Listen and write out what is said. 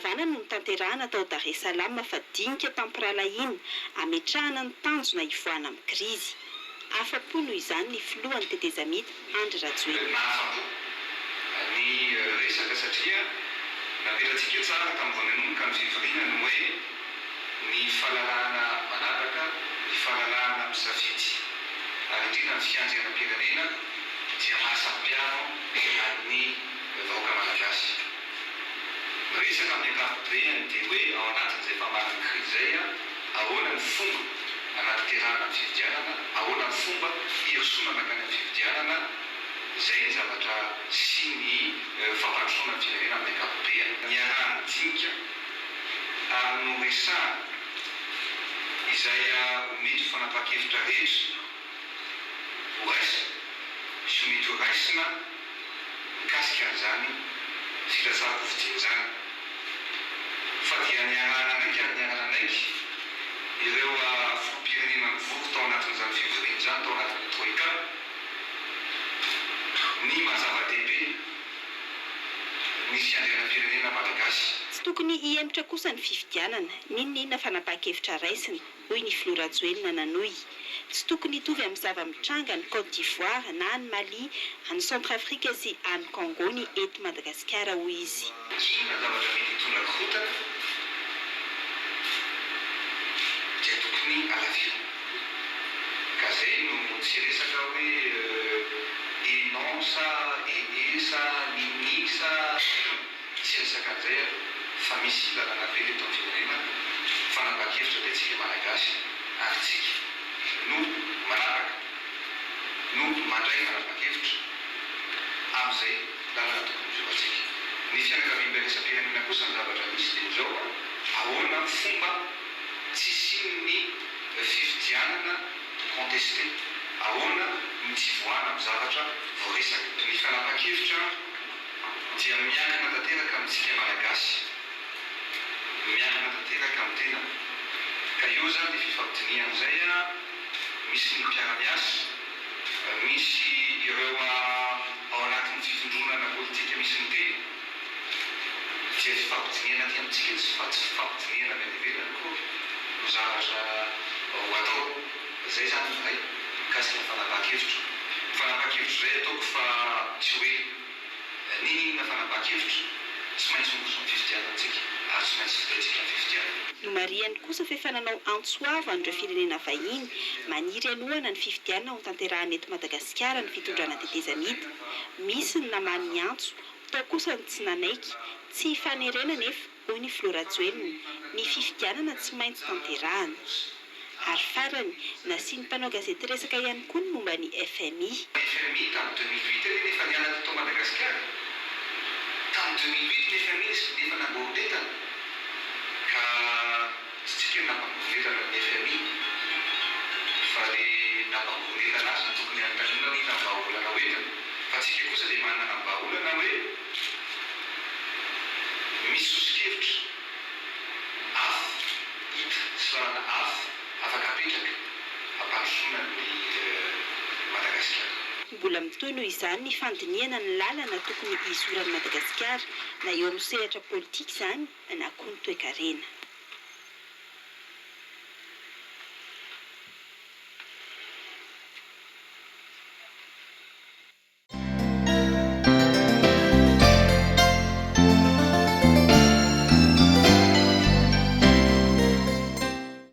fahazavana no tanterahana tao Dar es Salaam fadinika tampiralahiny ametrahana ny tanjona ivoana amin'ny krizy. Afa-po noho izany ny filohan'ny tetezamita Andry Rajoelina. Ny resaka satria napetratsika tsara tamin'ny voananomboka ny fivoriana no hoe ny fahalalahana manapaka, ny fahalalahana misafidy ary indrindra ny fiandrianam-pirenena dia mahasam-piaro amin'ny vahoaka malagasy. Resaka amin'ny ankapobeny dia hoe ao anatin'izay famaran'ny krizy izay ahoana ny fomba anaterahana ny fifidianana, ahoana ny fomba hirsonana akany amin'ny fifidianana, izay ny zavatra sy ny fampandrosoana ny firenena amin'ny ankapobeny. Ny arahany dinika ary no resahana izay mety fanapakevitra rehetra ho raisa sy mety ho raisina mikasika an'izany filatsarako fidiana izany. Fa dia ny arahana anaiky ary ny arahana anaiky ireo filoham-pirenena mivory tao anatin'izany fivoriana izany, tao anatin'ny troika, ny mazava-dehibe ny fiandrianam-pirenena malagasy. Tsy tokony hiemitra kosa ny fifidianana, ninona fanapakevitra raisina, hoy ny filoha Rajoelina nanohy. Tsy tokony hitovy amin'ny zava-mitranga ny Côte d'Ivoire na ny Mali, any Centrafrika sy any Congo ny eto Madagasikara hoy izy. Inona zavatra mety hitondra korontana dia tokony alaviro. Ka zay no tsy resaka hoe enonsa, enesa, ninisa, tsy resaka an'izay fa misy lalana be eto amin'ny firenena fanapakevitra dia tsika malagasy ary tsika no manapaka no mandray fanapakevitra amin'izay lalana tokony mizovatsika. Ny fianakaviana resam-pirenena kosa ny zavatra misy dia izao ahoana ny fomba tsy isin'ny fifidianana contesté, ahoana ny tsy voana amin'ny zavatra voaresaka. Ny fanapakevitra dia miankina tanteraka amintsika malagasy, miankina tanteraka amin'ny tena. Ka io zany dia fifampidiniana izay misy ny mpiara-miasa, misy ireo ao anatin'ny fitondronana politika misy ny tena dia fifampidiniana aty amintsika tsy fifampidiniana amin'ny ivelany koa no zavatra ho atao. Zay zany ny ray mikasika ny fanapakevitra. Fanapakevitra izay ataoko fa tsy hoe ninona fanapakevitra, tsy maintsy mosony fifidianantsika ary tsy maintsy fidaitsika ny fifidianana. No mariany kosa fifananao antsoava an'ireo firenena vahiny maniry anohana ny fifidianana ho tanterahana eto Madagasikara ny fitondrana tetezamita. Misy ny namany ny antso, tao kosa ny tsy nanaiky, tsy hifanerena nefa hoy ny filoha Rajoelina, ny fifidianana tsy maintsy tanterahana. Ary farany nasiany mpanao gazety resaka ihany koa ny momba ny FMI. FMI tamin'ny 2008 nefa niala tao Madagasikara. Tamin'ny 2008 FMI nefa namboaretana ka tsy tsika nampamboaretana ny FMI fa le nampamboaretana azy no tokony antanina ny vahaolana hoentana. Fa tsika kosa dia manana vahaolana hoe misy sosikevitra hafa hita sy lalana hafa afaka apetraka hampandrosoana ny Madagasikara. Mbola mitohy noho izany ny fandiniana ny lalana tokony hizoran'ny Madagasikara na eo amin'ny sehatra politika izany na koa ny toe-karena.